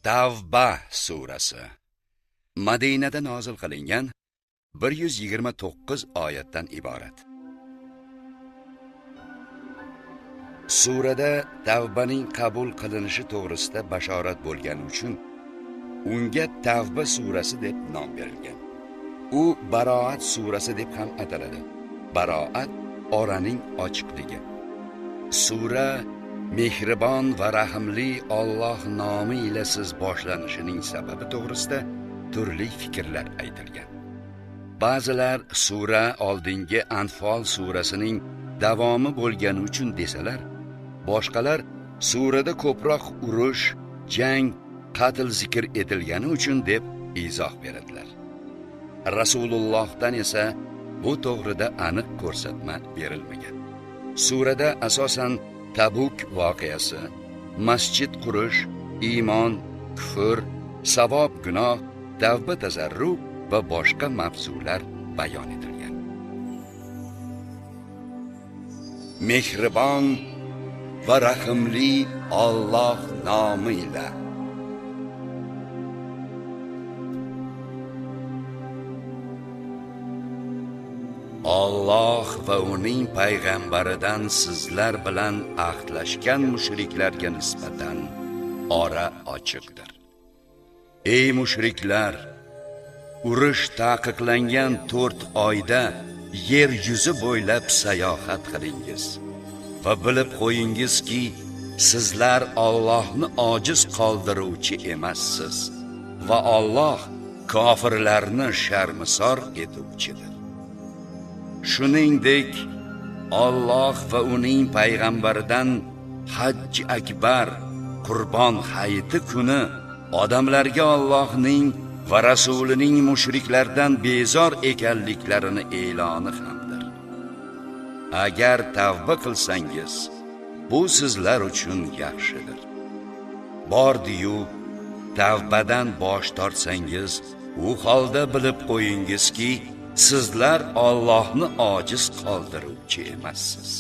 Tavba surasi Madinada nozil qilingan 129 oyatdan iborat. Surada tavbaning qabul qilinishi to'g'risida bashorat bo'lgani uchun unga Tavba surasi deb nom berilgan. U Baroat surasi deb ham ataladi. Baroat oraning ochiqligi. Sura Mehribon va rahimli Alloh nomi ila siz boshlanishining sababi to'g'risida turli fikrlar aytilgan. Ba'zilar sura oldingi Anfal surasining davomi bo'lgani uchun desalar, boshqalar surada ko'proq urush, jang, qatl zikr etilgani uchun deb izoh beradilar. Rasulullohdan esa bu to'g'rida aniq ko'rsatma berilmagan. Surada asosan Tabuk voqeasi, masjid qurish, iymon, kufr, savob, gunoh, tavba, tazarru va boshqa mavzular bayon etilgan. Mehribon va rahimli Alloh nomi ila. Alloh va uning payg'ambaridan sizlar bilan ahdlashgan mushriklarga nisbatan ora ochiqdir. Ey mushriklar, urush taqiqlangan 4 oyda yer yuzi bo'ylab sayohat qilingiz va bilib qo'yingizki, sizlar Allohni ojiz qoldiruvchi emassiz va Alloh kofirlarni sharmisor etuvchidir. Shuningdek, Alloh va uning payg'ambaridan Hajj akbar, Qurbon hayiti kuni odamlarga Allohning va rasulining mushriklardan bezor ekanliklarini e'loni hamdir. Agar tavba qilsangiz, bu sizlar uchun yaxshidir. Bordi-yu, tavbadan bosh tortsangiz, u holda bilib qo'yingizki, sizlar Allohni ojiz qoldiruvchi emassiz.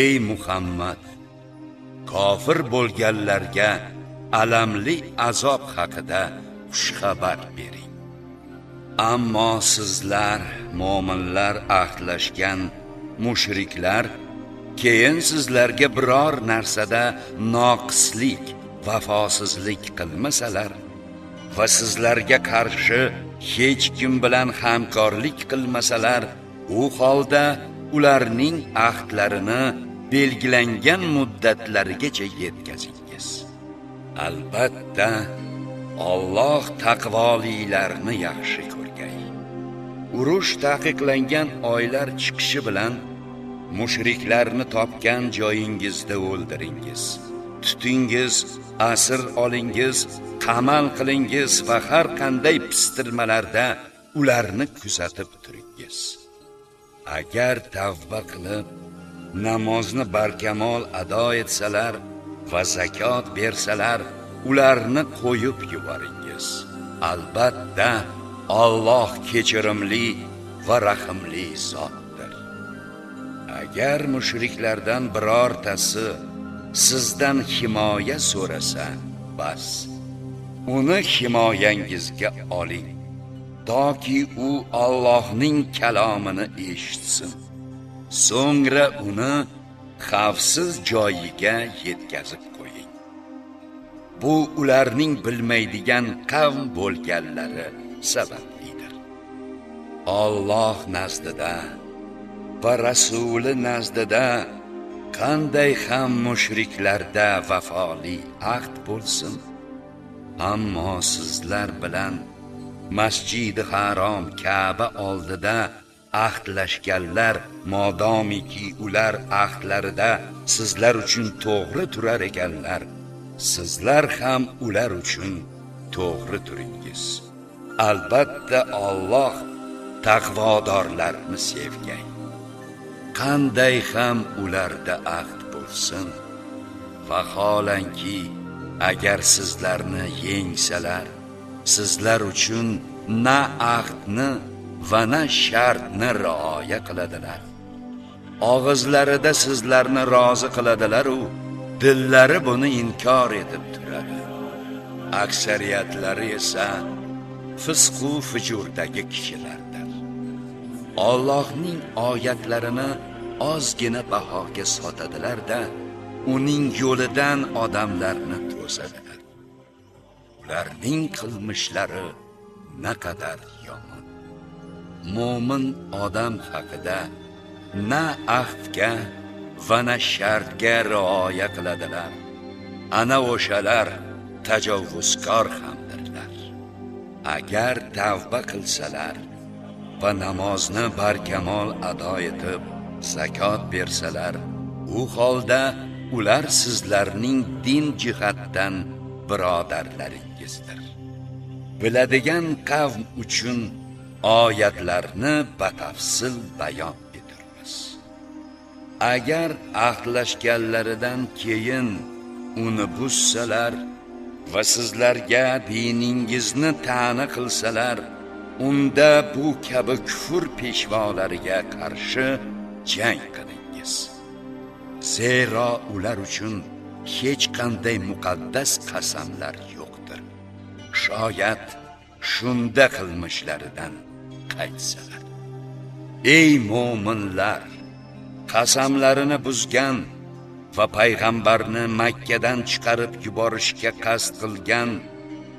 Ey Muhammad, kofir bo'lganlarga alamli azob haqida xushxabar bering. Ammo sizlar mo'minlar ahdlashgan mushriklar keyin sizlarga biror narsada noqislik, vafosizlik qilmasalar va sizlarga qarshi hech kim bilan hamkorlik qilmasalar, u holda ularning ahdlarini belgilangan muddatlarigacha yetkazingiz. Albatta, Alloh taqvolilarni yaxshi ko'rgay. Urush taqiqlangan oylar chiqishi bilan mushriklarni topgan joyingizda o'ldiringiz, tutingiz, asir olingiz, qamal qilingiz va har qanday pistirmalarda ularni kuzatib turingiz. Agar tavba qilib, namozni barkamol ado etsalar va zakot bersalar, ularni qo'yib yuboringiz. Albatta, Alloh kechirimli va rahimli zotdir. Agar mushriklardan birortasi sizdan himoya so'rasa, bas, uni himoyangizga oling, toki u Allohning kalomini eshitsin. So'ngra uni xavfsiz joyiga yetkazib qo'ying. Bu ularning bilmaydigan qavm bo'lganlari sabablidir. Alloh nazdida va rasuli nazdida qanday ham mushriklarda vafoli ahd bo'lsin, ammo sizlar bilan Masjidi Harom Ka'ba oldida ahdlashganlar, modomiki ular ahdlarida sizlar uchun to'g'ri turar ekanlar, sizlar ham ular uchun to'g'ri turingiz. Albatta, Alloh taqvodorlarni sevgan. Qanday ham ularda ahd bo'lsin, vaholanki agar sizlarni yengsalar, sizlar uchun na ahdni va na shartni rioya qiladilar. Og'izlarida sizlarni rozi qiladilar u dillari buni inkor etib turadi. aksariyatlari esa fisq-u fujurdagi kishilardir. Allohning oyatlarini ozgina bahoga sotadilar-da, uning yo'lidan odamlarni to'sadilar. Ularning qilmishlari naqadar yomon. Mo'min odam haqida na ahdga va na shartga rioya qiladilar. Ana o'shalar tajovuzkor hamdirlar. Agar tavba qilsalar va namozni barkamol ado etib, zakot bersalar, u holda ular sizlarning din jihatdan birodarlaringizdir. Biladigan qavm uchun oyatlarni batafsil bayon etirmiz. Agar ahdlashganlaridan keyin uni buzsalar va sizlarga diningizni ta'na qilsalar, unda bu kabi kufr peshvolariga qarshi jang qilingiz. Zero ular uchun hech qanday muqaddas qasamlar yo'qdir. Shoyat shunda qilmishlaridan qaytsalar. Ey mo'minlar, qasamlarini buzgan va payg'ambarni Makkadan chiqarib yuborishga qasd qilgan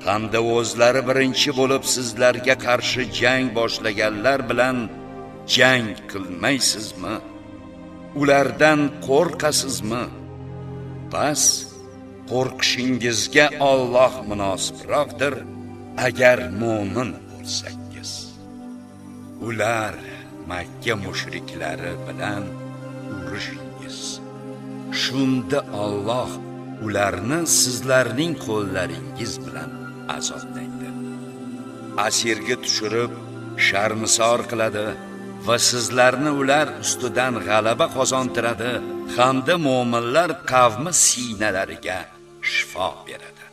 hamda o'zlari birinchi bo'lib sizlarga qarshi jang boshlaganlar bilan jang qilmaysizmi? Ulardan qo'rqasizmi? Bas, qo'rqishingizga Alloh munosibroqdir agar mo'min bo'lsangiz. Ular Makka mushriklari bilan urushingiz. Shunda Alloh ularni sizlarning qo'llaringiz bilan azoblaydi. Asirga tushirib sharmisor qiladi va sizlarni ular ustidan g'alaba qozontiradi hamda mo'minlar qavmi sinalariga shifo beradi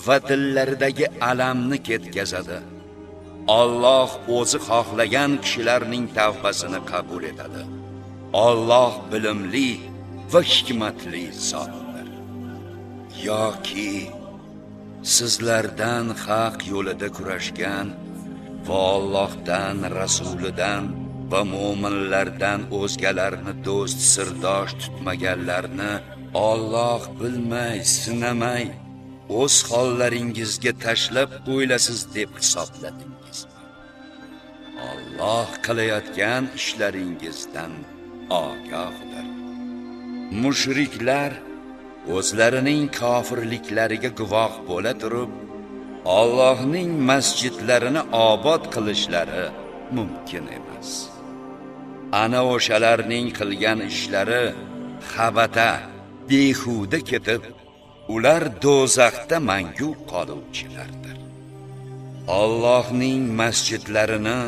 va dillaridagi alamni ketkazadi. Alloh o'zi xohlagan kishilarning tavbasini qabul etadi. Alloh bilimli va hikmatli zotdir. Yoki sizlardan haq yo'lida kurashgan va Allohdan, Rasulidan va mo'minlardan o'zgalarni do'st sirdosh tutmaganlarni Alloh bilmay, sinamay, o'z hollaringizga tashlab qo'ylasiz deb hisobladingizmi? Alloh qilayotgan ishlaringizdan ogohdir. Mushriklar o'zlarining kofirliklariga guvoh bo'la turib, Allohning masjidlarini obod qilishlari mumkin emas. Ana o'shalarning qilgan ishlari xabata, behuda ketib, ular do'zaxda mangu qoluvchilardir. Allohning masjidlarini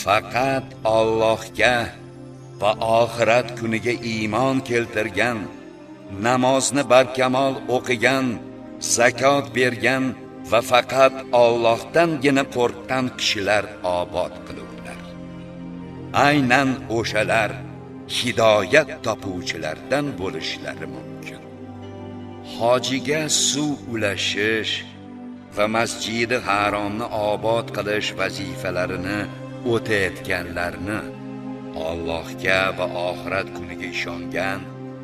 faqat Allohga va oxirat kuniga iymon keltirgan, namozni barkamol o'qigan, zakot bergan va faqat Allohdangina qo'rqqan kishilar obod qilurlar. Aynan o'shalar hidoyat topuvchilardan bo'lishlari mumkin. Hojiga suv ulashish va masjidi haromni obod qilish vazifalarini o'tayotganlarni Allohga va oxirat kuniga ishongan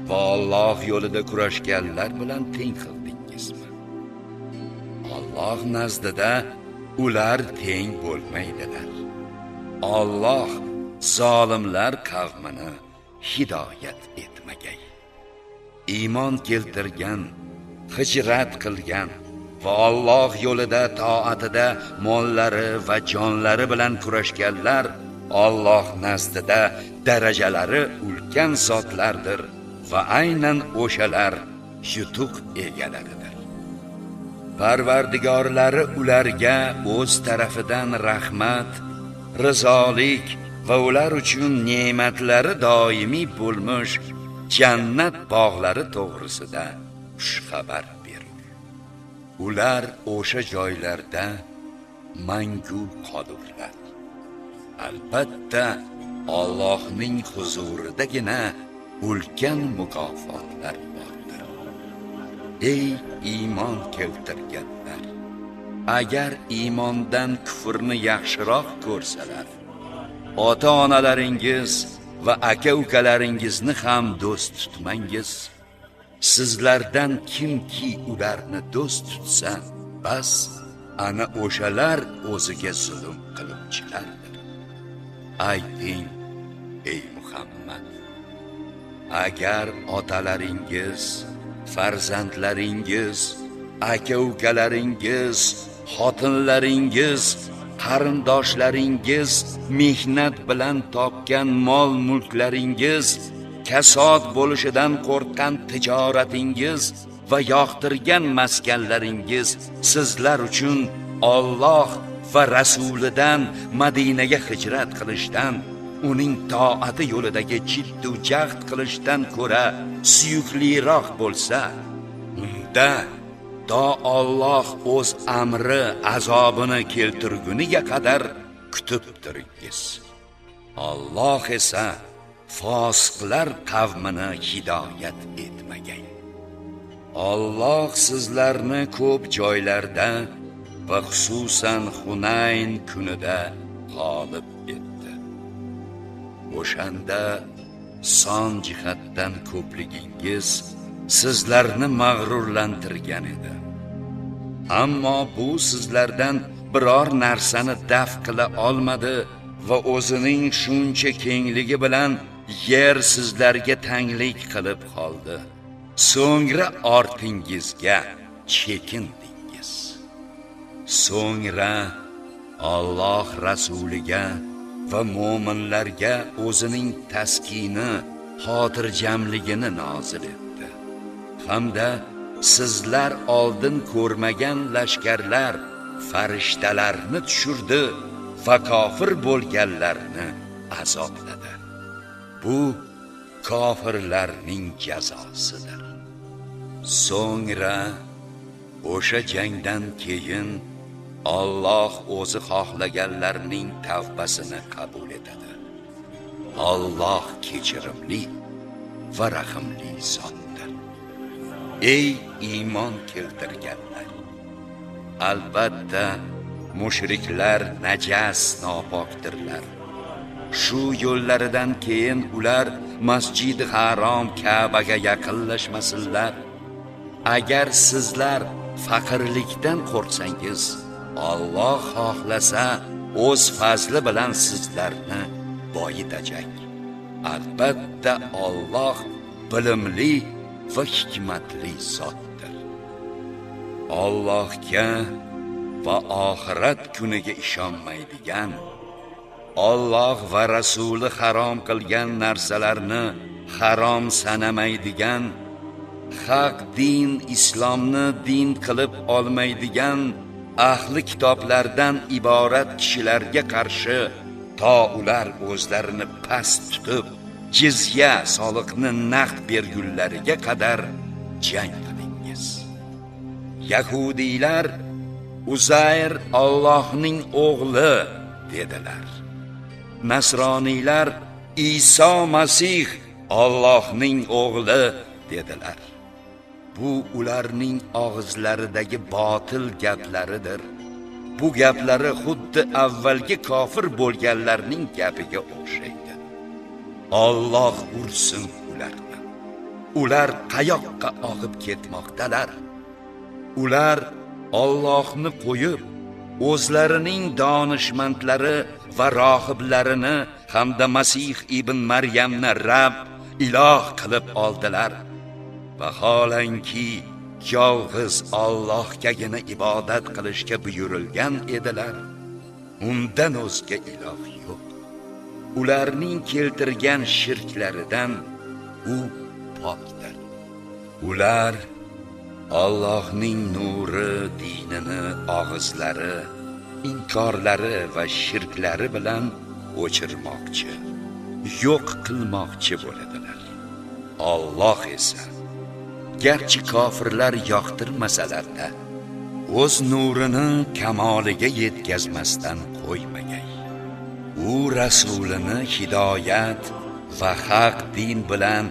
va Alloh yo'lida kurashganlar bilan teng qildingizmi? Alloh nazdida ular teng bo'lmaydilar. Alloh zolimlar qavmini hidoyat etmagay. Iymon keltirgan, hijrat qilgan va Alloh yo'lida toatida mollari va jonlari bilan kurashganlar Alloh nazdida darajalari ulkan zotlardir va aynan o'shalar yutuq egalaridir. Parvardigorlari ularga o'z tarafidan rahmat, rizolik va ular uchun ne'matlari doimiy bo'lmuş jannat bog'lari to'g'risida xushxabar berur. Ular o'sha joylarda mangu qolurlar. Albatta Allohning huzuridagina ulkan mukofotlar bordir. ey iymon keltirganlar, agar iymondan kufrni yaxshiroq ko'rsalar, ota-onalaringiz va aka-ukalaringizni ham do'st tutmangiz. Sizlardan kimki ularni do'st tutsa, bas ana o'shalar o'ziga zulm qiluvchilardir. Ayting, ey Muhammad, agar otalaringiz, farzandlaringiz, aka-ukalaringiz, xotinlaringiz, qarindoshlaringiz, mehnat bilan topgan mol-mulklaringiz, kasod bo'lishidan qo'rqqan tijoratingiz va yoqtirgan maskanlaringiz sizlar uchun Alloh va rasulidan Madinaga hijrat qilishdan, uning toati yo'lidagi jiddu jahd qilishdan ko'ra suyukliroq bo'lsa, unda to Alloh o'z amri azobini keltirguniga qadar kutib turingiz. Alloh esa fosiqlar qavmini hidoyat etmagan. Alloh sizlarni ko'p joylarda va xususan Hunayn kunida g'olib etdi. O'shanda son jihatdan ko'pligingiz sizlarni mag'rurlantirgan edi. Ammo bu sizlardan biror narsani daf qila olmadi va o'zining shuncha kengligi bilan yer sizlarga tanglik qilib qoldi. So'ngra ortingizga chekindingiz. So'ngra Alloh rasuliga va mu'minlarga o'zining taskini, xotirjamligini nozil etdi. Hamda sizlar oldin ko'rmagan lashkarlar, farishtalarni tushirdi va kofir bo'lganlarni azobladi. Bu kofirlarning jazosidir. So'ngra o'sha jangdan keyin Alloh o'zi xohlaganlarning tavbasini qabul etadi. Alloh kechirimli va rahimli zotdir. Ey iymon keltirganlar, albatta mushriklar najas, nopokdirlar. Shu yo'llaridan keyin ular Masjid-i Harom Ka'baga yaqinlashmasinlar. Agar sizlar faqirlikdan qo'rqsangiz, Alloh xohlasa o'z fazli bilan sizlarni boyitajak. Albatta Alloh bilimli va hikmatli zotdir. Allohga va oxirat kuniga ishonmaydigan, Alloh va rasuli harom qilgan narsalarni harom sanamaydigan, haq din islomni din qilib olmaydigan ahli kitoblardan iborat kishilarga qarshi to ular o'zlarini past tutib jizya soliqni naqd bergunlariga qadar jang qilingiz. Yahudiylar Uzayr Allohning o'g'li dedilar. Nasroniylar Iso Masih Allohning o'g'li dedilar. Bu ularning og'izlaridagi botil gaplaridir. Bu gaplari xuddi avvalgi kofir bo'lganlarning gapiga o'xshaydi. Alloh ursin ularni. Ular qayoqqa og'ib ketmoqdalar? Ular Allohni qo'yib, o'zlarining donishmandlari va rohiblarini hamda Masih ibn Maryamni Rabb, iloh qilib oldilar. Vaholanki yolg'iz Allohgagina ibodat qilishga buyurilgan edilar. Undan o'zga iloh yo'q. Ularning keltirgan shirklaridan u pokdir. Ular Allohning nuri dinini og'izlari, inkorlari va shirklari bilan o'chirmoqchi, yo'q qilmoqchi bo'ladilar. Alloh esa garchi kofirlar yoqtirmasalar-da, o'z nurini kamoliga yetkazmasdan qo'ymagan. U rasulini hidoyat va haq din bilan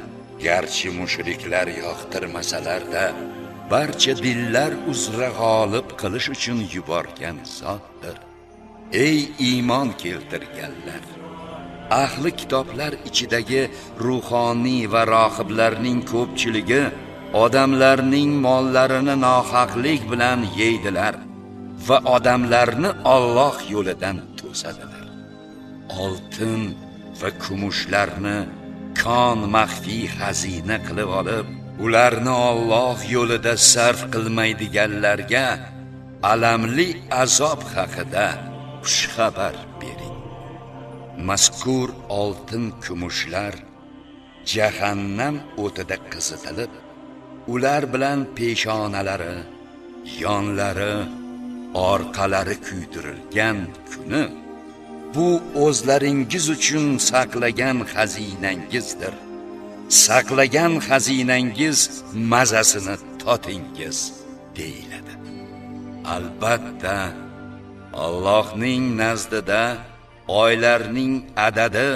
garchi mushriklar yoqtirmasalar-da, barcha dillar uzra g'olib qilish uchun yuborgan zotdir. Ey iymon keltirganlar, ahli kitoblar ichidagi ruhoniy va rohiblarning ko'pchiligi odamlarning mollarini nohaqlik bilan yeydilar va odamlarni Alloh yo'lidan to'sadilar. Oltin va kumushlarni kon maxfiy xazina qilib olib, ularni Alloh yo'lida sarf qilmaydiganlarga alamli azob haqida xushxabar bering. Mazkur oltin kumushlar jahannam o'tida qizitilib, ular bilan peshonalari, yonlari, orqalari kuydirilgan kuni bu o'zlaringiz uchun saqlagan xazinangizdir. Saqlagan xazinangiz mazasini totingiz deyiladi. Albatta Allohning nazdida oylarning adadi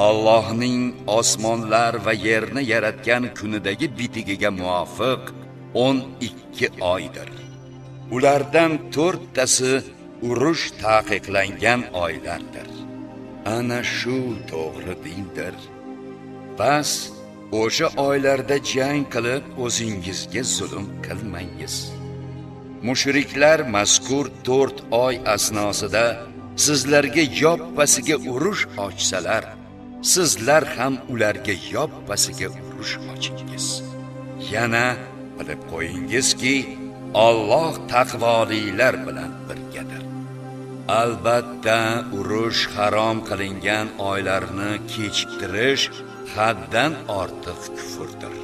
Allohning osmonlar va yerni yaratgan kunidagi bitigiga muvofiq 12 oydir. Ulardan 4tasi urush taqiqlangan oylardir. Ana shu to'g'ri dindir. Bas o'sha oylarda jang qilib o'zingizga zulm qilmangiz. Mushriklar mazkur 4 oy asnosida sizlarga yoppasiga urush ochsalar, sizlar ham ularga yoppasiga urush ochingiz. Yana bilib qo'yingizki, Alloh taqvolilar bilan birgadir. Albatta urush harom qilingan oylarni kechiktirish haddan ortiq kufrdir.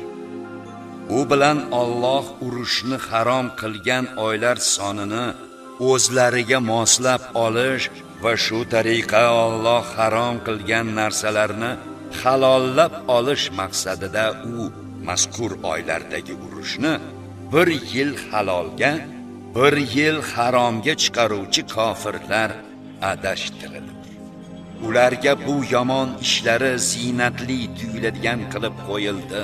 U bilan Alloh urushni harom qilgan oylar sonini o'zlariga moslab olish va shu tariqa Alloh harom qilgan narsalarni halollab olish maqsadida u mazkur oylardagi urushni 1 yil halolga, 1 yil haromga chiqaruvchi kofirlar adashtirildi. Ularga bu yomon ishlari zinatli tuyuladigan qilib qo'yildi.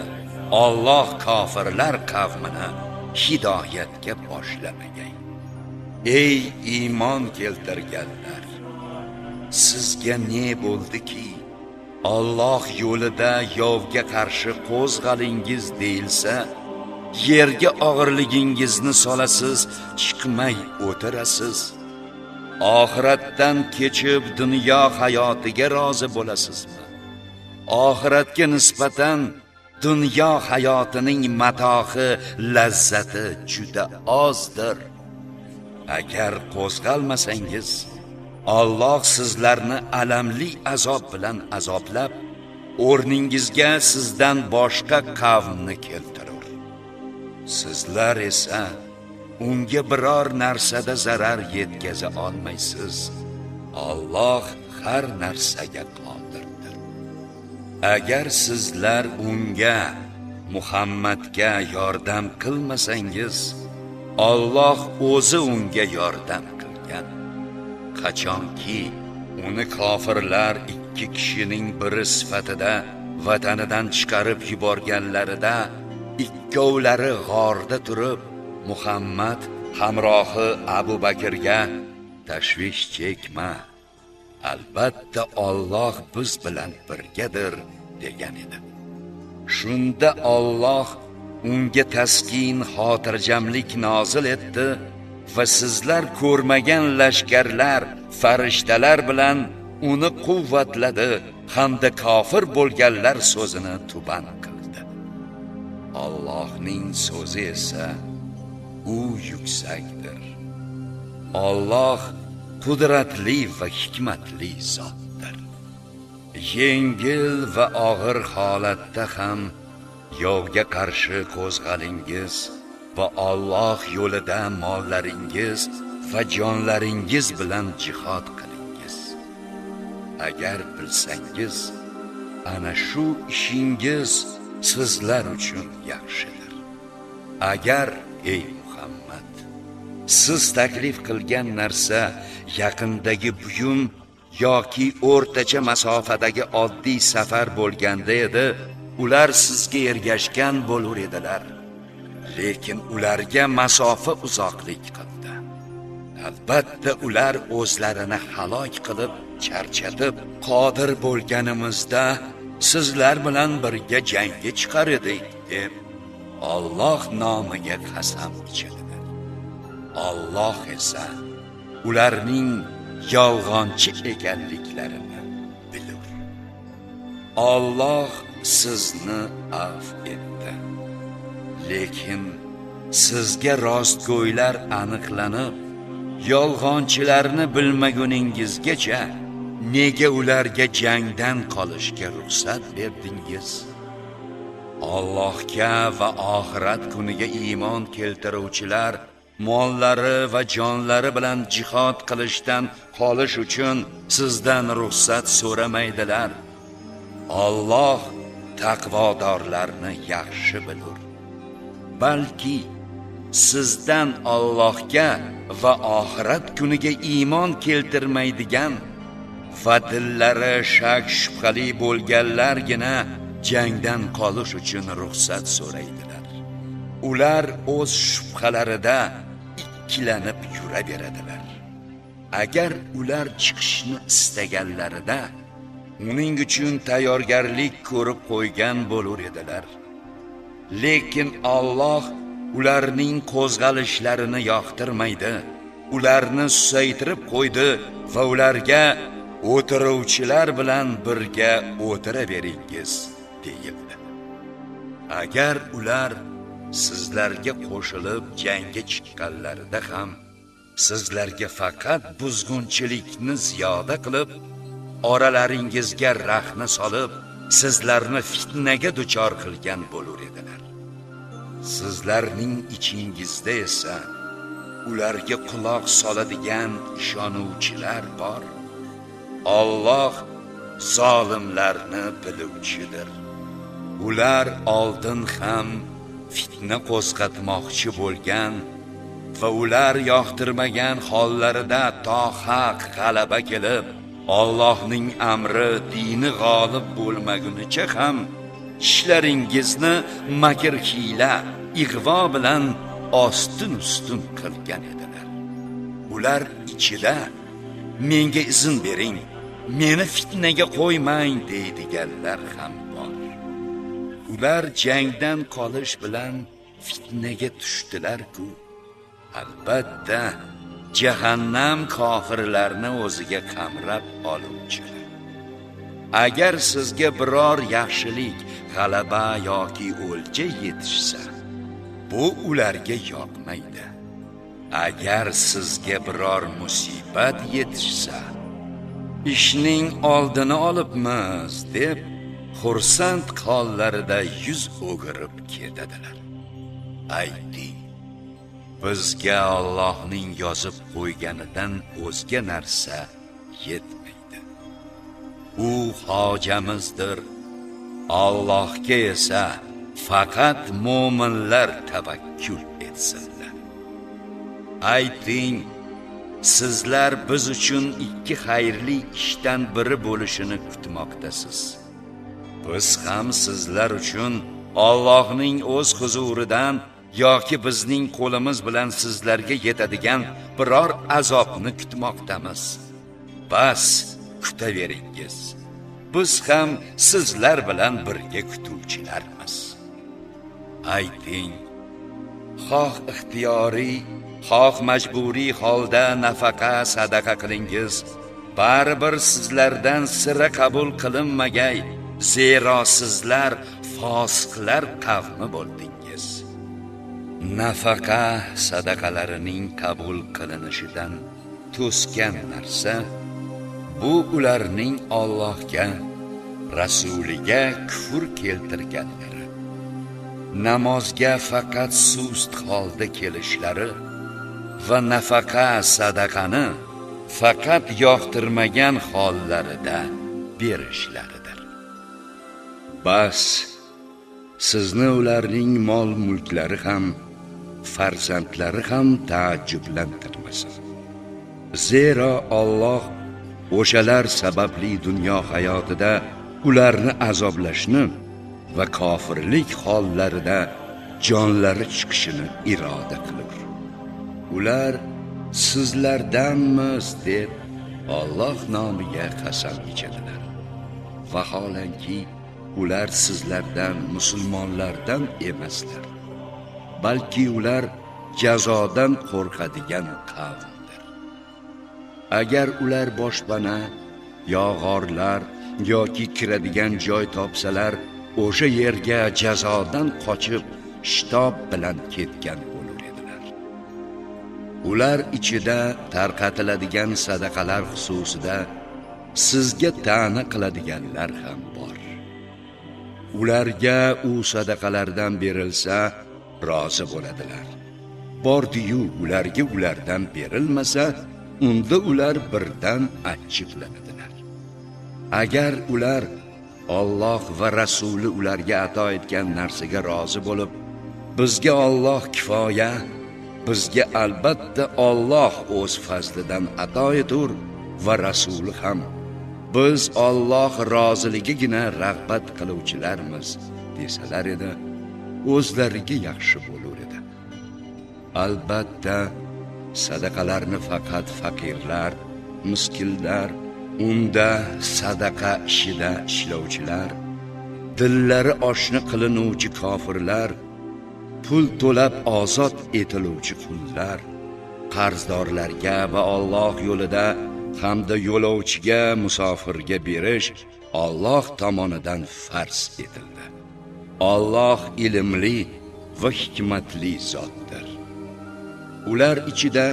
Alloh kofirlar qavmini hidoyatga boshlamagan. Ey iymon keltirganlar, sizga ne bo'ldiki, Alloh yo'lida yovga qarshi qo'zg'alingiz deyilsa, yerga og'irligingizni solasiz, chiqmay o'tirasiz. Oxiratdan kechib dunyo hayotiga rozi bo'lasizmi? Oxiratga nisbatan dunyo hayotining matohi, lazzati juda ozdir. Agar qo'zg'almasangiz, Alloh sizlarni alamli azob bilan azoblab, o'rningizga sizdan boshqa qavmni keltirar. Sizlar esa unga biror narsada zarar yetkaza olmaysiz. Alloh har narsaga qodirdir. Agar sizlar unga, Muhammadga yordam qilmasangiz, Alloh o'zi unga yordam qilgan. Qachonki uni kofirlar 2 kishining biri sifatida vatanidan chiqarib yuborganlarida, ikkovlari g'orda turib, Muhammad hamrohi Abu Bakrga tashvish chekma, albatta Alloh biz bilan birgadir degan edi. Shunda Alloh unga taskin, xotirjamlik nozil etdi va sizlar ko'rmagan lashkarlar, farishtalar bilan uni quvvatladi hamda kofir bo'lganlar so'zini tuban qildi. Allohning so'zi esa u yuksakdir. Alloh qudratli va hikmatli zotdir. Yengil va og'ir holatda ham yovga qarshi qo'zg'alingiz va Alloh yo'lida mollaringiz va jonlaringiz bilan jihad qilingiz. Agar bilsangiz, ana shu ishingiz sizlar uchun yaxshidir. Agar ey Muhammad, siz taklif qilgan narsa yaqindagi buyum yoki o'rtacha masofadagi oddiy safar bo'lganda edi, ular sizga ergashgan bo'lar edilar. lekin ularga masofa uzoqlik qildi. Albatta ular o'zlarini halok qilib, charchatib, qodir bo'lganimizda sizlar bilan birga jangga chiqar edik deb Alloh nomiga qasam ichadilar. Alloh esa ularning yolg'onchi ekanliklarini bilur. Alloh sizni afv etdi. Lekin sizga rostgo'ylar aniqlanib, yolg'onchilarni bilmaguningizgacha nega ularga jangdan qolishga ruxsat berdingiz? Allohga va oxirat kuniga iymon keltiruvchilar mollari va jonlari bilan jihad qilishdan qolish uchun sizdan ruxsat so'ramaydilar. Alloh taqvodorlarni yaxshi bilur. Balki sizdan Allohga va oxirat kuniga iymon keltirmaydigan va dillari shak shubhali bo'lganlargina jangdan qolish uchun ruxsat so'raydilar. Ular o'z shubhalarida ikkilanib yuraveradilar. Agar ular chiqishni istaganlarida uning uchun tayyorgarlik ko'rib qo'ygan bo'lar edilar. Lekin Alloh ularning qo'zg'alishlarini yoqtirmaydi. Ularni susaytirib qo'ydi va ularga o'tiruvchilar bilan birga o'tiraveringiz deyildi. Agar ular sizlarga qo'shilib jangga chiqqanlarida ham sizlarga faqat buzg'unchilikni ziyoda qilib, oralaringizga rahna solib, sizlarni fitnaga duchor qilgan bo'lar edilar. Sizlarning ichingizda esa ularga quloq soladigan ishonuvchilar bor. Alloh zolimlarni biluvchidir. Ular oldin ham fitna qo'zg'atmoqchi bo'lgan va ular yoqtirmagan hollarida to haq g'alaba kelib, Allohning amri, dini g'olib bo'lmagunicha ham ishlaringizni makr-hiyla, ig'vo bilan ostin-ustun qilgan edilar. Ular ichida menga izn bering, meni fitnaga qo'ymang deydiganlar ham bor. Ular jangdan qolish bilan fitnaga tushdilar-ku. Albatta jahannam kofirlarni o'ziga qamrab oluvchidir. Agar sizga biror yaxshilik, g'alaba yoki o'lja yetishsa, bu ularga yoqmaydi. Agar sizga biror musibat yetishsa, ishning oldini olibmiz deb xursand hollarida yuz o'girib ketadilar. Ayting, bizga Allohning yozib qo'yganidan o'zga narsa yetmaydi. U hojamizdir. Allohga esa faqat mo'minlar tavakkul etsinlar. Ayting, sizlar biz uchun ikki xayrli ishdan biri bo'lishini kutmoqdasiz. Biz ham sizlar uchun Allohning o'z huzuridan yoki bizning qo'limiz bilan sizlarga yetadigan biror azobni kutmoqdamiz. Bas, kutaveringiz. Biz ham sizlar bilan birga kutuvchilarmiz. Ayting, xoh ixtiyoriy, xoh majburiy holda nafaqa sadaqa qilingiz, baribir sizlardan sira qabul qilinmagay, zero sizlar fosiqlar qavmi bo'ldingiz. Nafaqa sadaqalarining qabul qilinishidan to'sgan narsa bu ularning Allohga, rasuliga kufr keltirganlari, namozga faqat sust holda kelishlari va nafaqa sadaqani faqat yoqtirmagan hollarida berishlaridir. Bas, sizni ularning mol-mulklari ham, farzandlari ham taajjublantirmasin. Zero Alloh o'shalar sababli dunyo hayotida ularni azoblashni va kofirlik hollarida jonlari chiqishini iroda qilur. Ular sizlardanmiz deb Alloh nomiga qasam ichadilar. Vaholanki ular sizlardan, musulmonlardan emaslar, balki ular jazodan qo'rqadigan qavmdir. Agar ular boshpana, yo g'orlar yoki kiradigan joy topsalar, o'sha yerga jazodan qochib shitob bilan ketgan bo'lar edilar. Ular ichida tarqatiladigan sadaqalar xususida sizga ta'na qiladiganlar ham bor. Ularga u sadaqalardan berilsa rozi bo'ladilar. Bordi-yu ularga ulardan berilmasa, unda ular birdan achchiqlanadilar. Agar ular Alloh va Rasuli ularga ato etgan narsaga rozi bo'lib, bizga Alloh kifoya, bizga albatta Alloh o'z fazlidan ato etur va Rasuli ham, biz Alloh roziligigina rag'bat qiluvchilarmiz desalar edi, o'zlariga yaxshi bo'lar edi. Albatta sadaqalarni faqat faqirlar, miskinlar, unda sadaqa ishida ishlovchilar, dillari oshna qilinuvchi kofirlar, pul to'lab ozod etiluvchi qullar, qarzdorlarga va Alloh yo'lida hamda yo'lovchiga, musofirga berish Alloh tomonidan farz etildi. Alloh ilmli va hikmatli zotdir. Ular ichida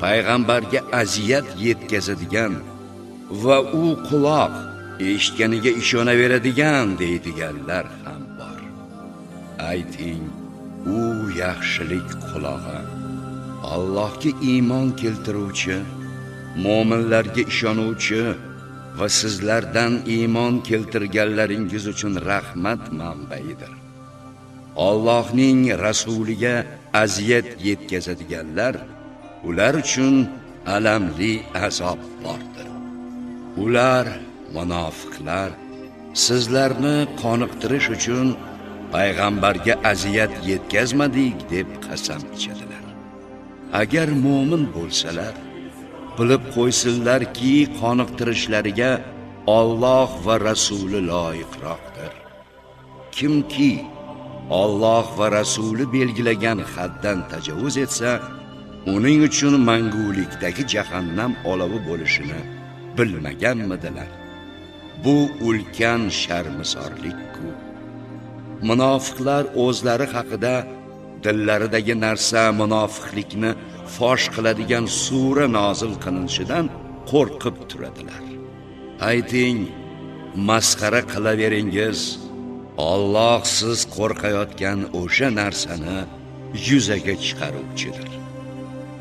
payg'ambarga aziyat yetkazadigan va u quloq eshitganiga ishonaveradigan deydiganlar ham bor. Ayting, u yaxshilik qulog'i, Allohga iymon keltiruvchi, mo'minlarga ishonuvchi va sizlardan iymon keltirganlaringiz uchun rahmat manbaidir. Allohning rasuliga aziyat yetkazadiganlar, ular uchun alamli azob bordir. Ular, munofiqlar, sizlarni qoniqtirish uchun payg'ambarga aziyat yetkazmadik deb qasam ichadilar. Agar mo'min bo'lsalar, bilib qo'ysinlarki, qoniqtirishlariga Alloh va Rasuli loyiqroqdir. Kimki Alloh va Rasuli belgilagan haddan tajovuz etsa, uning uchun mangulikdagi jahannam olovi bo'lishini bilmaganmidilar? Bu ulkan sharmisorlik-ku. Munofiqlar o'zlari haqida dillaridagi narsa munofiqlikni fosh qiladigan sura nozil qilinishidan qo'rqib turadilar. Ayting, masxara qilaveringiz, Alloh siz qo'rqayotgan o'sha narsani yuzaga chiqaruvchidir.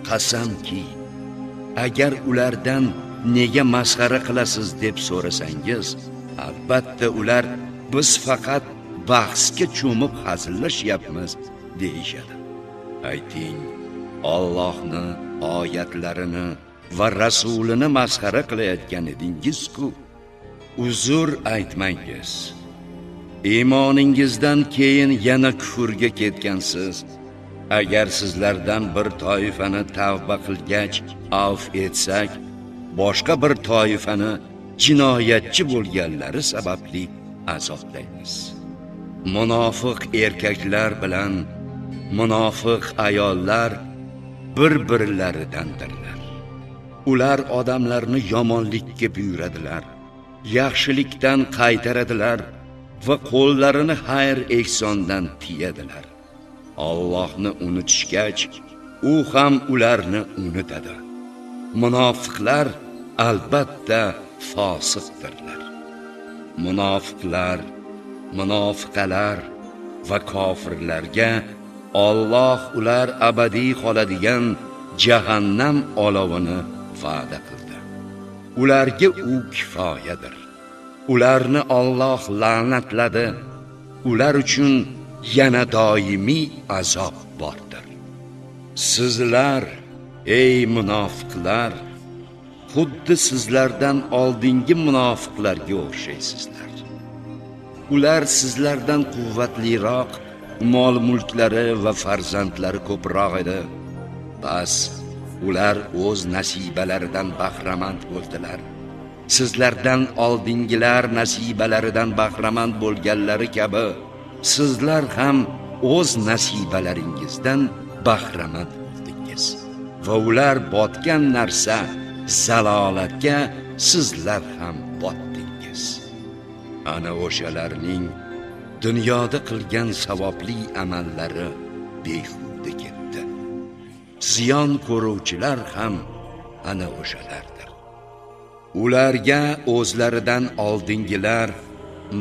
Qasamki, agar ulardan nega masxara qilasiz deb so'rasangiz, albatta ular biz faqat bahsga cho'mib hazillashyapmiz deyishadi. Ayting, Allohni oyatlarini va rasulini masxara qilayotgan edingiz-ku. Uzr aytmangiz. Iymoningizdan keyin yana kufrga ketgansiz. Agar sizlardan bir toifani tavba qilgach avf etsak, boshqa bir toifani jinoyatchi bo'lganlari sababli azoblaymiz. Munofiq erkaklar bilan munofiq ayollar bir-birlaridandirlar. Ular odamlarni yomonlikka buyuradilar, yaxshilikdan qaytaradilar va qo'llarini xayr ehsondan tiyadilar. Allohni unutishgach, u ham ularni unutadi. Munofiqlar albatta fosiqdirlar. Munofiqlar, munofiqalar va kofirlarga Alloh ular abadiy qoladigan jahannam olovini va'da qildi. Ularga u kifoyadir. Ularni Alloh la'natladi. Ular uchun yana doimiy azob bordir. Sizlar, ey munofiqlar, xuddi sizlardan oldingi munofiqlarga o'xshaysizlar. Ular sizlardan quvvatliroq mol mulklari va farzandlari ko'proq edi. Bas ular o'z nasibalaridan bahramand bo'ldilar. Sizlardan oldingilar nasibalaridan bahramand bo'lganlari kabi sizlar ham o'z nasibalaringizdan bahramand bo'ldingiz. Va ular botgan narsa zalolatga sizlar ham botdingiz. Ana o'shalarning dunyoda qilgan savobli amallari behuda ketdi. Ziyon ko'ruvchilar ham ana o'shalardir. Ularga o'zlaridan oldingilar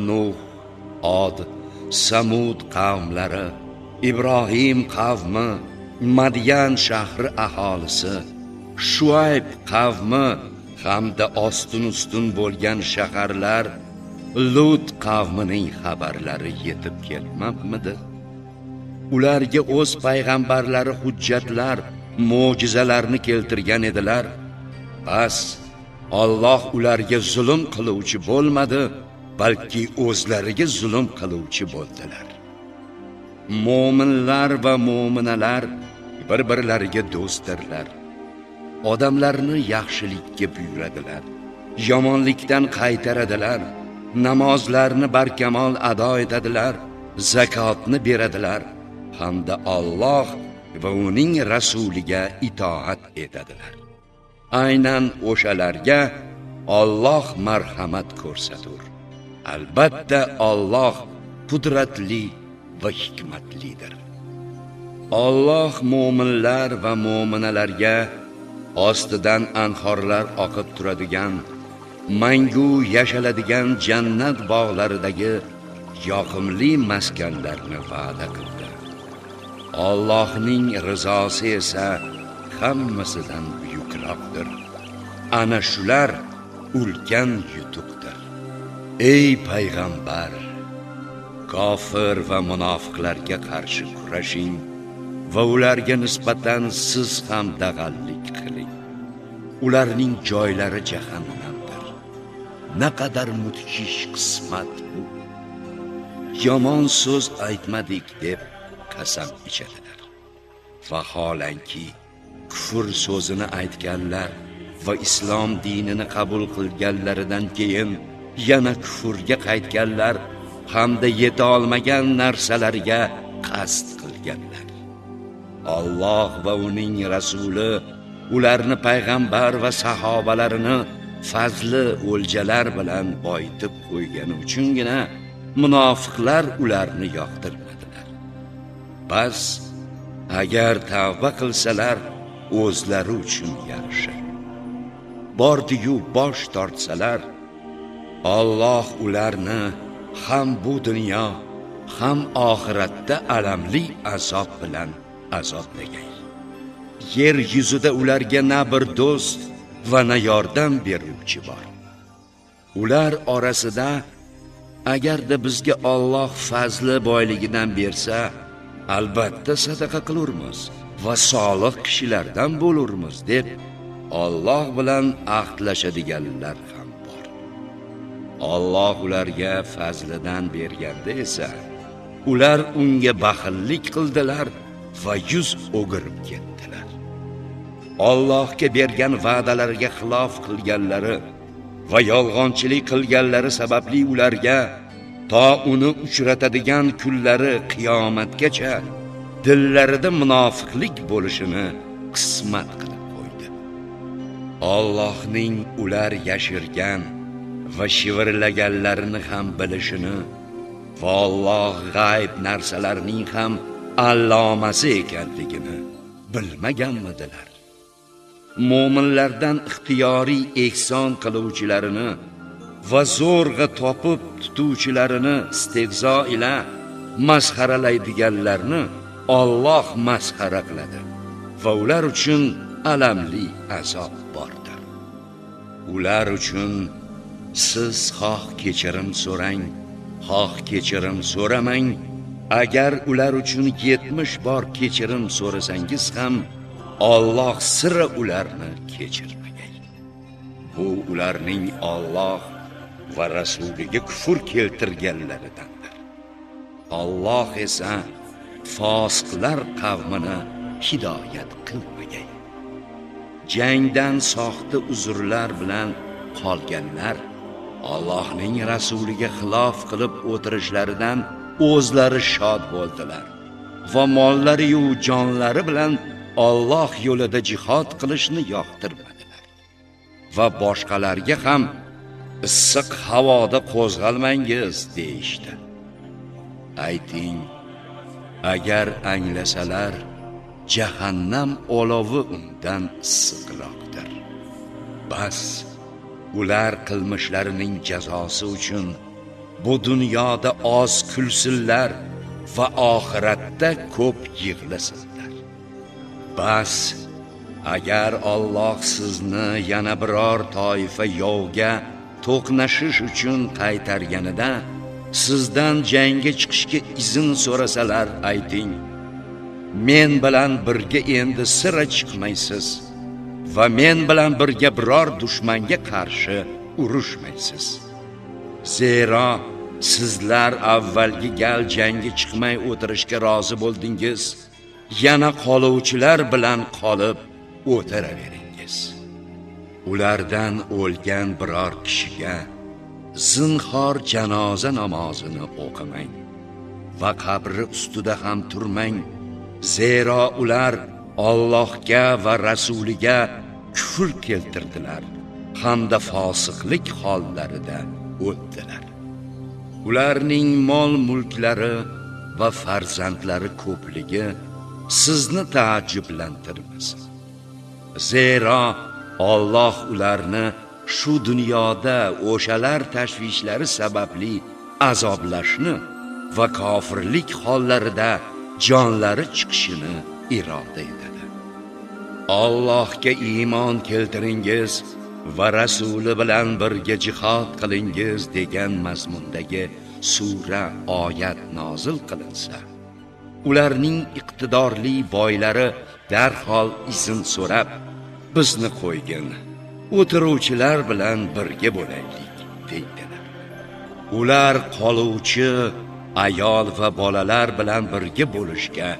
Nuh, Od, Samud qavmlari, Ibrohim qavmi, Madyan shahri aholisi, Shuayb qavmi hamda ostin-ustun bo'lgan shaharlar Lut qavmining xabarlari yetib kelmabmidi? Ularga o'z payg'ambarlari hujjatlar, mo'jizalarni keltirgan edilar. Bas Alloh ularga zulm qiluvchi bo'lmadi, balki o'zlariga zulm qiluvchi bo'ldilar. Mo'minlar va mo'minalar bir-birlariga do'stdirlar. Odamlarni yaxshilikka buyuradilar, yomonlikdan qaytaradilar, namozlarni barkamol ado etadilar, zakotni beradilar hamda Alloh va uning rasuliga itoat etadilar. Aynan o'shalarga Alloh marhamat ko'rsatur. Albatta Alloh qudratli va hikmatlidir. Alloh mo'minlar va mo'minalarga ostidan anhorlar oqib turadigan, mangu yashaladigan jannat bog'laridagi yoqimli maskanlarni va'da qildi. Allohning rizosi esa hammasidan buyukroqdir. Ana shular ulkan yutuqdir. Ey payg'ambar, kofir va munofiqlarga qarshi kurashing va ularga nisbatan siz ham dag'allik qiling. Ularning joylari jahannamdir. Naqadar mudhish qismat bu. Yomon so'z aytmadik deb qasam ichadilar. Vaholanki kufr so'zini aytganlar va islom dinini qabul qilganlaridan keyin yana kufrga qaytganlar hamda yeta olmagan narsalarga qasd qilganlar. Alloh va uning rasuli ularni payg'ambar va sahobalarini fazli o'ljalar bilan boyitib qo'ygani uchungina munofiqlar ularni yoqtirmadilar. Bas agar tavba qilsalar o'zlari uchun yaxshi. Bordi-yu bosh tortsalar, Alloh ularni ham bu dunyo, ham oxiratda alamli azob bilan azoblagan. Yer yuzida ularga na bir do'st va na yordam beruvchi bor. Ular orasida agarda bizga Alloh fazli boyligidan bersa, albatta sadaqa qilurmiz va solih kishilardan bo'lurmiz deb Alloh bilan ahdlashadiganlar ham bor. Alloh ularga fazlidan berganda esa ular unga baxillik qildilar va yuz o'girib ketdilar. Allohga bergan va'dalariga xilof qilganlari va yolg'onchilik qilganlari sababli ularga to uni uchratadigan kunlari qiyomatgacha dillarida munofiqlik bo'lishini qismat qilib qo'ydi. Allohning ular yashirgan va shivirlaganlarini ham bilishini va Alloh g'ayb narsalarning ham allomasi ekanligini bilmaganmidilar? Mo'minlardan ixtiyoriy ehson qiluvchilarini va zo'rg'a topib tutuvchilarini istehzo ila masxaralaydiganlarni Alloh masxara qiladi va ular uchun alamli azob bordir. Ular uchun siz xoh kechirim so'rang, xoh kechirim so'ramang, agar ular uchun 70 bor kechirim so'rasangiz ham Alloh sira ularni kechirmagay. Bu ularning Alloh va rasuliga kufr keltirganlaridandir. Alloh esa fosiqlar qavmini hidoyat qilmagay. Jangdan soxta uzrlar bilan qolganlar Allohning rasuliga xilof qilib o'tirishlaridan o'zlari shod bo'ldilar va mollari yu jonlari bilan Alloh yo'lida jihad qilishni yoqtirmadilar. Va boshqalarga ham issiq havoda qo'zg'almangiz deyishdi. Ayting, agar anglasalar, jahannam olovi undan issiqroqdir. Bas, ular qilmishlarining jazosi uchun bu dunyoda oz kulsinlar va oxiratda ko'p yig'lasinlar. Bas, agar Alloh sizni yana biror toifa yovga to'qnashish uchun qaytarganida sizdan jangga chiqishga izn so'rasalar, ayting, men bilan birga endi sira chiqmaysiz va men bilan birga biror dushmanga qarshi urushmaysiz. Zero sizlar avvalgi gal jangga chiqmay o'tirishga rozi bo'ldingiz, yana qoluvchilar bilan qolib o'tiraveringiz. Ulardan o'lgan biror kishiga zinhor janoza namozini o'qimang va qabri ustida ham turmang. Zero ular Allohga va rasuliga kufr keltirdilar hamda fosiqlik hollarida o'tdilar. Ularning mol-mulklari va farzandlari ko'pligi sizni taajjublantirmasin. Zero Alloh ularni shu dunyoda o'shalar tashvishlari sababli azoblashni va kofirlik hollarida jonlari chiqishini iroda etadi. Allohga iymon keltiringiz va rasuli bilan birga jihad qilingiz degan mazmundagi sura oyat nozil qilinsa, ularning iqtidorli boylari darhol izn so'rab, bizni qo'ygin, o'tiruvchilar bilan birga bo'laylik deydilar. Ular qoluvchi ayol va bolalar bilan birga bo'lishga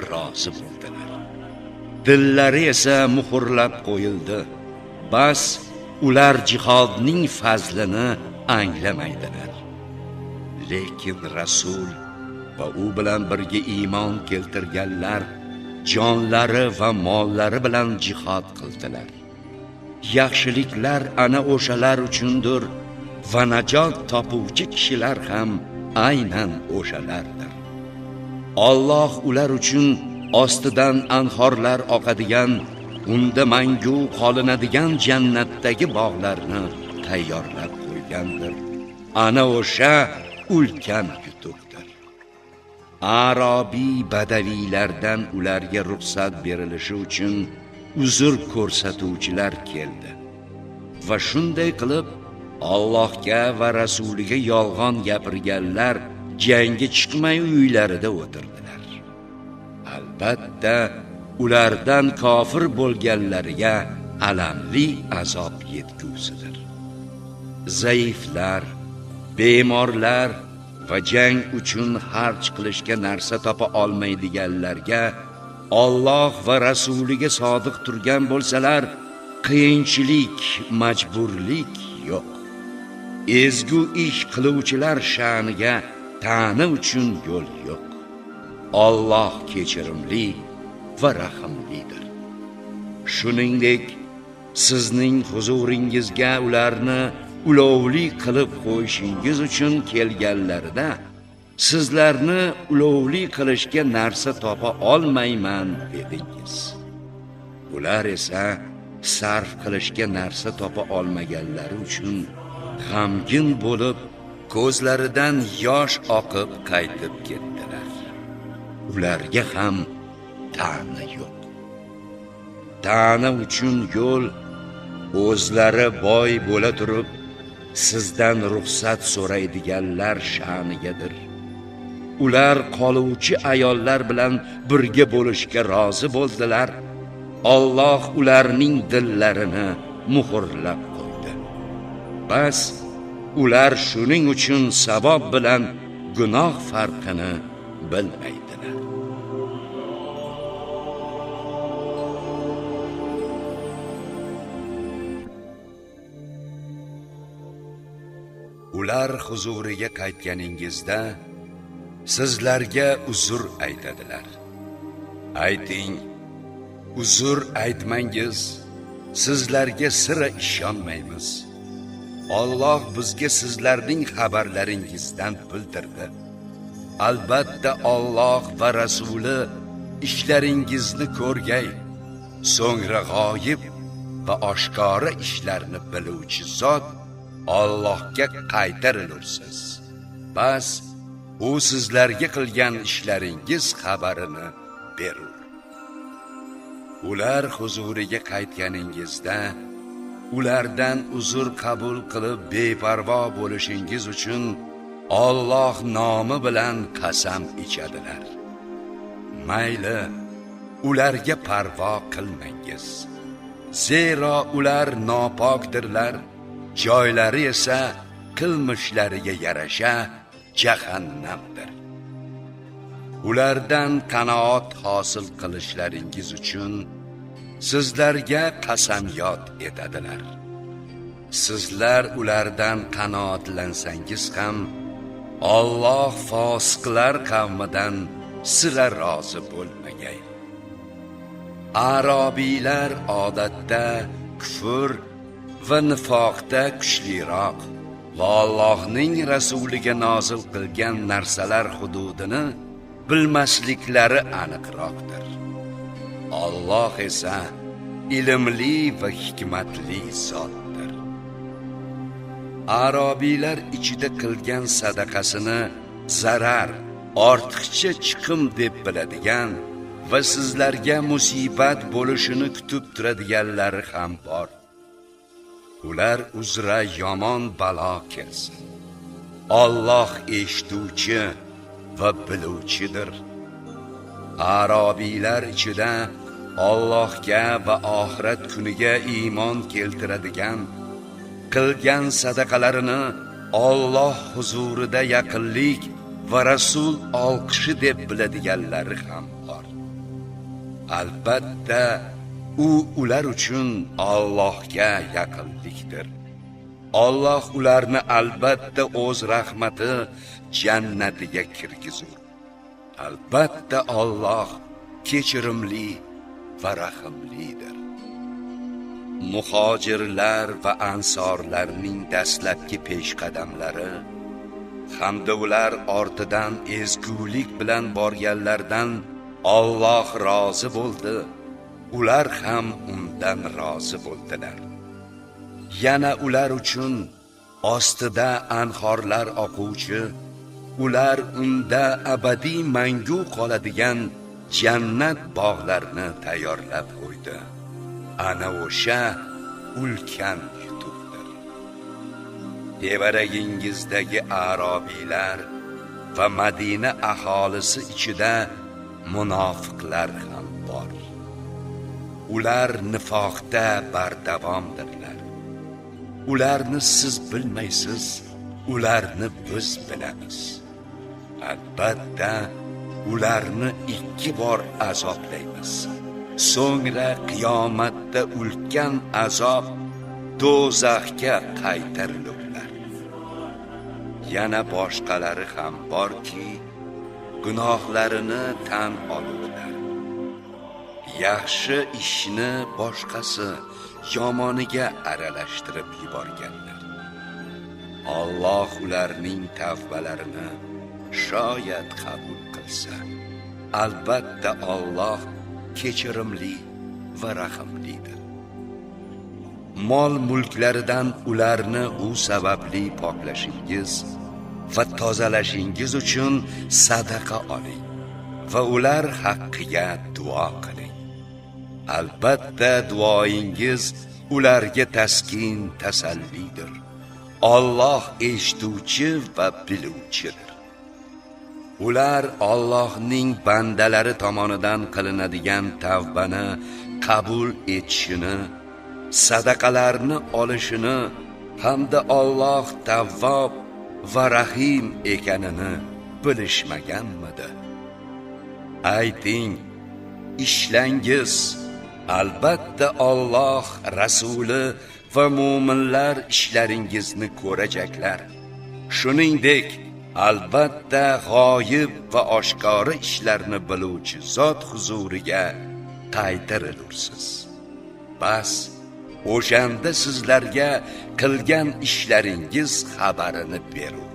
rozi bo'ldilar. Dillari esa muhrlab qo'yildi. Bas, ular jihodning fazlini anglamaydilar. Lekin rasul va u bilan birga iymon keltirganlar jonlari va mollari bilan jihad qildilar. Yaxshiliklar ana o'shalar uchundir va najot topuvchi kishilar ham aynan o'shalardir. Alloh ular uchun ostidan anhorlar oqadigan, unda mangu qolinadigan jannatdagi bog'larni tayyorlab qo'ygandir. Ana o'sha ulkan yutuqdir. Arobiy badaviylardan ularga ruxsat berilishi uchun uzr ko'rsatuvchilar keldi va shunday qilib Allohga va rasuliga yolg'on gapirganlar jangga chiqmay uylarida o'tirdilar. Albatta, ulardan kofir bo'lganlarga alamli azob yetgusidir. Zaiflar, bemorlar va jang uchun xarj qilishga narsa topa olmaydiganlarga Alloh va rasuliga sodiq turgan bo'lsalar, qiyinchilik, majburlik yo'q. Ezgu ish qiluvchilar sha'niga ta'na uchun yo'l yo'q. Alloh kechirimli va rahimlidir. Shuningdek, sizning huzuringizga ularni ulovli qilib qo'yishingiz uchun kelganlarida sizlarni ulovli qilishga narsa topa olmayman dedingiz. Ular esa sarf qilishga narsa topa olmaganlari uchun g'amgin bo'lib, ko'zlaridan yosh oqib qaytib ketdilar. Ularga ham ta'na yo'q. Ta'na uchun yo'l o'zlari boy bo'la turib sizdan ruxsat so'raydiganlar sha'nigadir. Ular qoluvchi ayollar bilan birga bo'lishga rozi bo'ldilar. Alloh ularning dillarini muhrlab qo'ydi. Bas, ular shuning uchun savob bilan gunoh farqini bilmaydilar. ular huzuriga qaytganingizda sizlarga uzr aytadilar. Ayting, uzr aytmangiz, sizlarga sira ishonmaymiz. Alloh bizga sizlarning xabarlaringizdan bildirdi. Albatta Alloh va Rasuli ishlaringizni ko'rgay, so'ngra g'oyib va oshkora ishlarni biluvchi zot Allohga qaytarilursiz. Bas u sizlarga qilgan ishlaringiz xabarini berur. Ular huzuriga qaytganingizda ulardan uzr qabul qilib beparvo bo'lishingiz uchun Alloh nomi bilan qasam ichadilar. Mayli, ularga parvo qilmangiz. Zero ular nopokdirlar, joylari esa qilmishlariga yarasha jahannamdir. Ulardan qanoat hosil qilishlaringiz uchun sizlarga qasamyod etadilar. Sizlar ulardan qanoatlansangiz ham Alloh fosiqlar qavmidan sira rozi bo'lmagay. Arabiylar odatda kufr va nifoqda kuchliroq va Allohning rasuliga nozil qilgan narsalar hududini bilmasliklari aniqroqdir. Alloh esa ilmli va hikmatli zotdir. Arabiylar ichida qilgan sadaqasini zarar, ortiqcha chiqim deb biladigan va sizlarga musibat bo'lishini kutib turadiganlari ham bor. Ular uzra yomon balo kelsin. Alloh eshituvchi va biluvchidir. Arabiylar ichida Allohga va oxirat kuniga iymon keltiradigan, qilgan sadaqalarini Alloh huzurida yaqinlik va Rasul olqishi deb biladiganlari ham bor. Albatta, u ular uchun Allohga yaqinlikdir. Alloh ularni albatta o'z rahmati jannatiga kirgizur. Albatta Alloh kechirimli va rahimlidir. Muhojirlar va ansorlarning dastlabki peshqadamlari hamda ular ortidan ezgulik bilan borganlardan Alloh rozi bo'ldi. Ular ham undan rozi bo'ldilar. Yana ular uchun ostida anhorlar oquvchi, ular unda abadiy mangu qoladigan jannat bog'larini tayyorlab qo'ydi. Ana o'sha ulkan yutuqdir. Tevaragingizdagi arabiylar va Madina aholisi ichida munofiqlar ham bor. Ular nifoqda bardavomdirlar. Ularni siz bilmaysiz, ularni biz bilamiz. Albatta, ularni 2 bor azoblaymiz. So'ngra qiyomatda ulkan azob do'zaxga qaytarilurlar. Yana boshqalari ham borki, gunohlarini tan olurlar. Yaxshi ishni boshqasi yomoniga aralashtirib yuborganlar. Alloh ularning tavbalarini shoyat qabul qilsa, albatta Alloh kechirimli va rahimlidir. Mol mulklaridan ularni u sababli poklashingiz va tozalashingiz uchun sadaqa oling va ular haqqiga duo qiling. Albatta duoyingiz ularga taskin, tasallidir. Alloh eshituvchi va biluvchidir. Ular Allohning bandalari tomonidan qilinadigan tavbani qabul etishini, sadaqalarni olishini hamda Alloh Tavvob va Rahim ekanini bilishmaganmidi? Ayting, ishlangiz, albatta Alloh Rasuli va mu'minlar ishlaringizni ko'rajaklar. shuningdek albatta g'oyib va oshkora ishlarni biluvchi zot huzuriga qaytarilursiz. Bas o'shanda sizlarga qilgan ishlaringiz xabarini berur.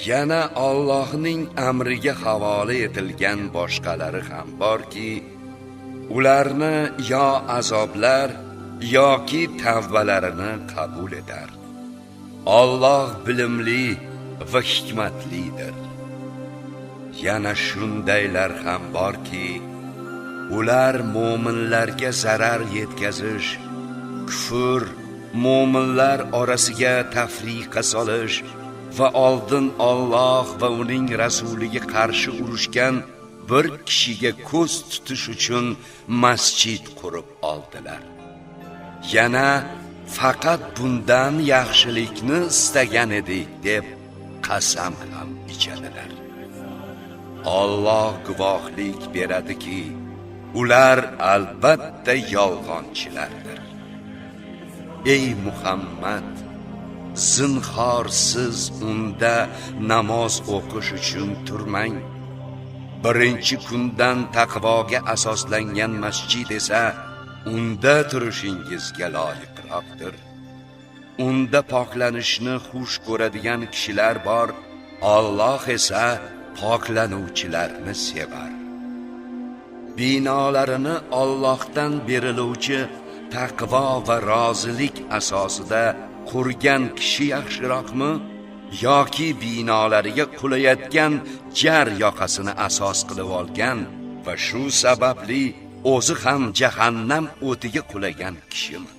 Yana Allohning amriga havola etilgan boshqalari ham borki, ularni yo azoblar yoki tavbalarini qabul etar. Alloh bilimli va hikmatlidir. Yana shundaylar ham borki, ular mo'minlarga zarar yetkazish, kufr, mo'minlar orasiga tafriqa solish va oldin Alloh va uning rasuliga qarshi urushgan bir kishiga ko'z tutish uchun masjid qurib oldilar. Yana faqat bundan yaxshilikni istagan edik deb qasam ham ichadilar. Alloh guvohlik beradiki, ular albatta yolg'onchilardir. Ey Muhammad, zinhor siz unda namoz o'qish uchun turmang. Birinchi kundan taqvoga asoslangan masjid esa unda turishingizga loyiqroqdir. Unda poklanishni xush ko'radigan kishilar bor, Alloh esa poklanuvchilarni sevar. Binolarini Allohdan beriluvchi taqvo va rozilik asosida qurgan kishi yaxshiroqmi, yoki binolariga qulayotgan jar yoqasini asos qilib olgan va shu sababli o'zi ham jahannam o'tiga qulagan kishimi?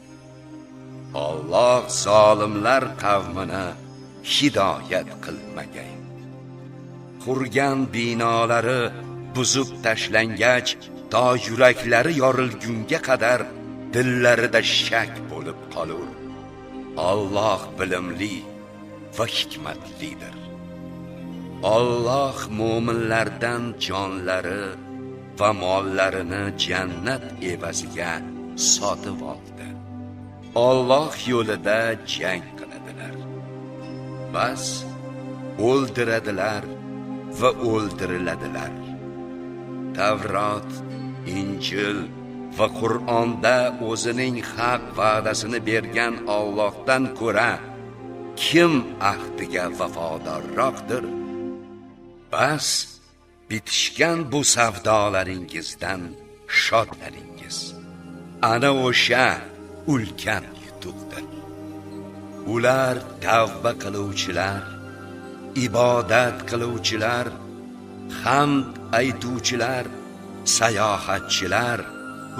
Alloh zolimlar qavmini hidoyat qilmagay. Qurgan binolari buzib tashlangach, to yuraklari yorilgunga qadar dillarida shak bo'lib qolur. Alloh bilimli va hikmatlidir. Alloh mo'minlardan jonlari va mollarini jannat evaziga sotib oldi. Alloh yo'lida jang qiladilar. Bas o'ldiradilar va o'ldiriladilar. Tavrot, Injil va Qur'onda o'zining haq va'dasini bergan Allohdan ko'ra kim ahdiga vafodorroqdir? Bas bitishgan bu savdolaringizdan shodlaningiz. Ana o'sha ulkan yutuqdir. Ular tavba qiluvchilar, ibodat qiluvchilar, hamd aytuvchilar, sayohatchilar,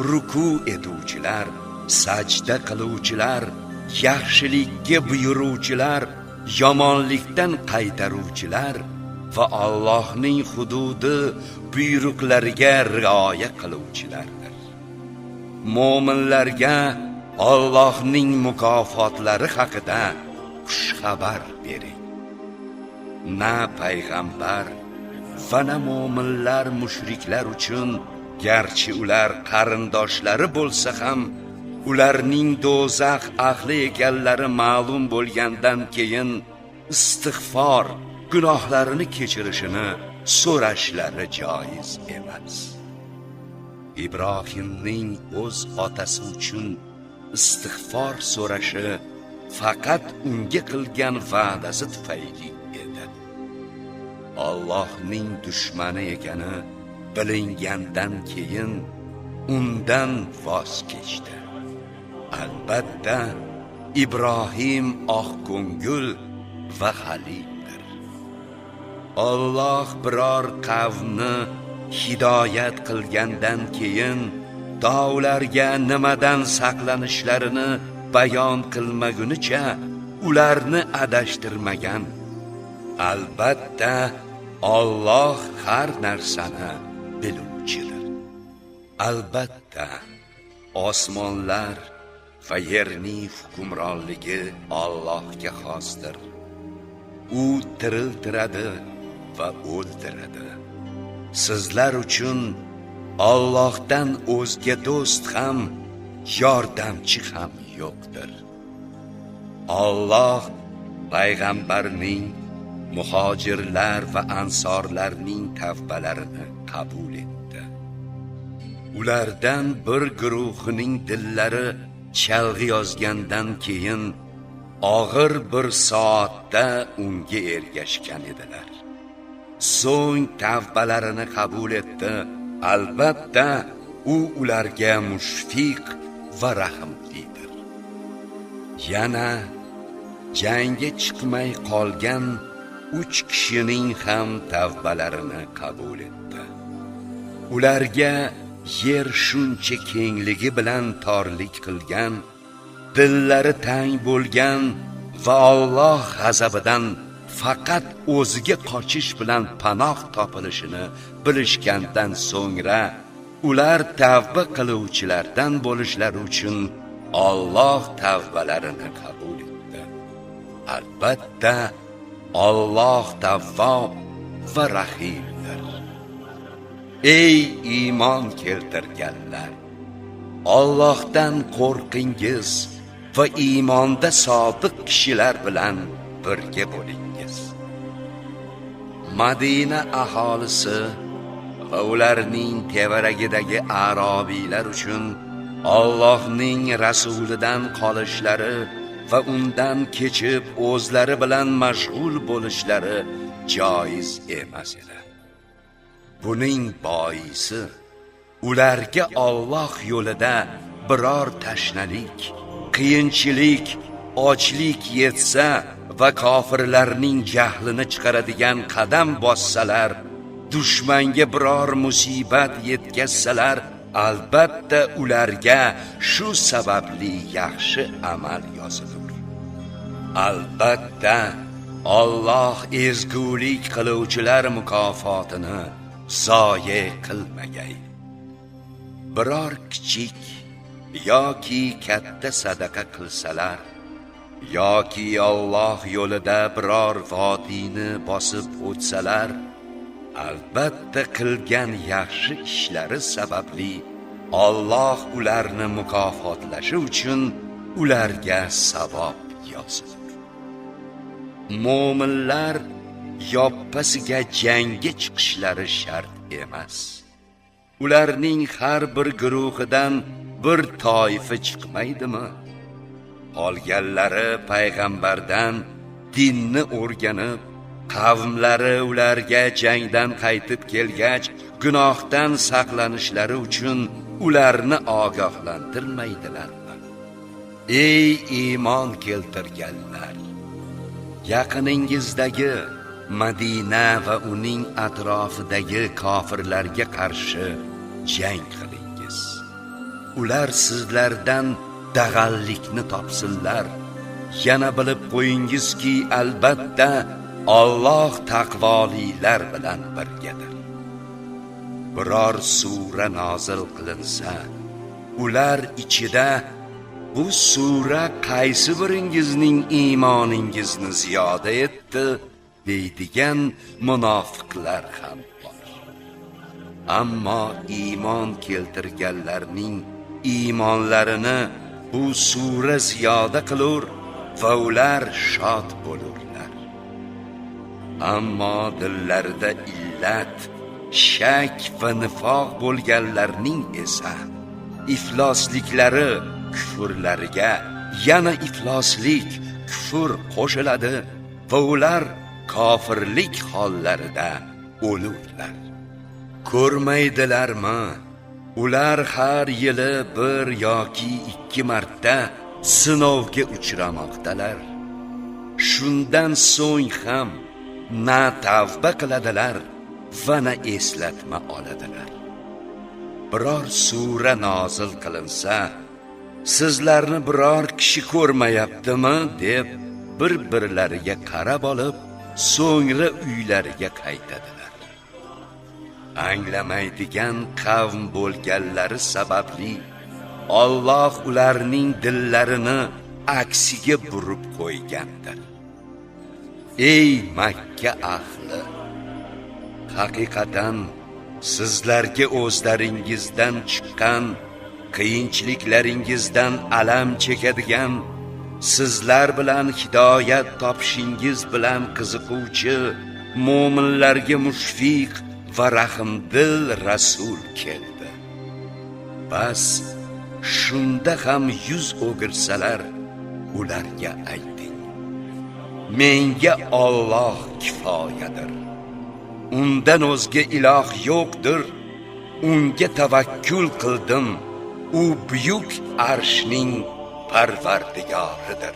ruku etuvchilar, sajda qiluvchilar, yaxshilikka buyuruvchilar, yomonlikdan qaytaruvchilar va Allohning hududi buyruqlariga rioya qiluvchilardir. Mo'minlarga Allohning mukofotlari haqida xushxabar bering. Na payg'ambar va na mo'minlar mushriklar uchun, garchi ular qarindoshlari bo'lsa ham, ularning do'zax ahli ekanlari ma'lum bo'lgandan keyin istig'for, gunohlarini kechirishini so'rashlari joiz emas. Ibrohimning o'z otasi uchun istig'for so'rashi faqat unga qilgan va'dasi tufayli edi. Allohning dushmani ekani bilingandan keyin undan voz kechdi. Albatta Ibrohim oqko'ngil va halimdir. Alloh biror qavmni hidoyat qilgandan keyin ularga nimadan saqlanishlarini bayon qilmagunicha ularni adashtirmagan. Albatta Alloh har narsani biluvchidir. Albatta osmonlar va yerning hukmronligi Allohga xosdir. U tiriltiradi va o'ldiradi. Sizlar uchun Allohdan o'zga do'st ham, yordamchi ham yo'qdir. Alloh payg'ambarning, muhojirlar va ansorlarning tavbalarini qabul etdi. Ulardan bir guruhining dillari chalg'i yozgandan keyin og'ir bir soatda unga ergashgan edilar. So'ng tavbalarini qabul etdi. Albatta, u ularga mushfiq va rahimlidir. Yana jangga chiqmay qolgan 3 kishining ham tavbalarini qabul etdi. Ularga yer shuncha kengligi bilan torlik qilgan, dillari tang bo'lgan va Alloh g'azabidan faqat o'ziga qochish bilan panoh topilishini bilishgandan so'ngra ular tavba qiluvchilardan bo'lishlari uchun Alloh tavbalarini qabul etdi. Albatta, Alloh Tavvob va Rahimdir. Ey iymon keltirganlar, Allohdan qo'rqingiz va iymonda sodiq kishilar bilan birga bo'lingiz. Madina aholisi va ularning tevaragidagi arobiylar uchun Allohning rasulidan qolishlari va undan kechib o'zlari bilan mashg'ul bo'lishlari joiz emas edi. Buning boisi ularga Alloh yo'lida biror tashnalik, qiyinchilik, ochlik yetsa va kofirlarning jahlini chiqaradigan qadam bossalar, dushmanga biror musibat yetkazsalar, albatta ularga shu sababli yaxshi amal yozilur. Albatta, Alloh ezgulik qiluvchilar mukofotini zoye qilmagay. Biror kichik yoki katta sadaqa qilsalar, yoki Alloh yo'lida biror vodiyni bosib o'tsalar, albatta qilgan yaxshi ishlari sababli Alloh ularni mukofotlashi uchun ularga savob yozilur. Mo'minlar yoppasiga jangga chiqishlari shart emas. Ularning har bir guruhidan bir toifa chiqmaydimi? Qolganlari payg'ambardan dinni o'rganib, qavmlari ularga jangdan qaytib kelgach, gunohdan saqlanishlari uchun ularni ogohlantirmaydilarmi? Ey iymon keltirganlar, yaqiningizdagi Madina va uning atrofidagi kofirlarga qarshi jang qilingiz. Ular sizlardan dag'allikni topsinlar. Yana bilib qo'yingizki, albatta Alloh taqvolilar bilan birgadir. Biror sura nozil qilinsa, ular ichida bu sura qaysi biringizning iymoningizni ziyoda etdi deydigan munofiqlar ham bor. Ammo iymon keltirganlarning iymonlarini bu sura ziyoda qilur va ular shod bo'lurlar. Ammo dillarida illat, shak va nifoq bo'lganlarning esa iflosliklari kufrlariga yana ifloslik, kufr qo'shiladi va ular kofirlik hollarida o'lurlar. Ko'rmaydilarmi? Ular har yili bir yoki 2 marta sinovga uchramoqdalar. Shundan so'ng ham na tavba qiladilar va na eslatma oladilar. Biror sura nozil qilinsa, sizlarni biror kishi ko'rmayaptimi deb bir-birlariga qarab olib, so'ngra uylariga qaytadilar. Anglamaydigan qavm bo'lganlari sababli Alloh ularning dillarini aksiga burib qo'ygandir. Ey Makka ahli, haqiqatan sizlarga o'zlaringizdan chiqqan qiyinchiliklaringizdan alam chekadigan sizlar bilan hidoyat topishingiz bilan qiziquvchi mo'minlarga mushfiq va rahmdil rasul keldi. Bas shunda ham yuz o'girsalar, ularga ayting: menga Alloh kifoyadir. Undan o'zga iloh yo'qdir. Unga tavakkul qildim. U buyuk arshning parvardigoridir.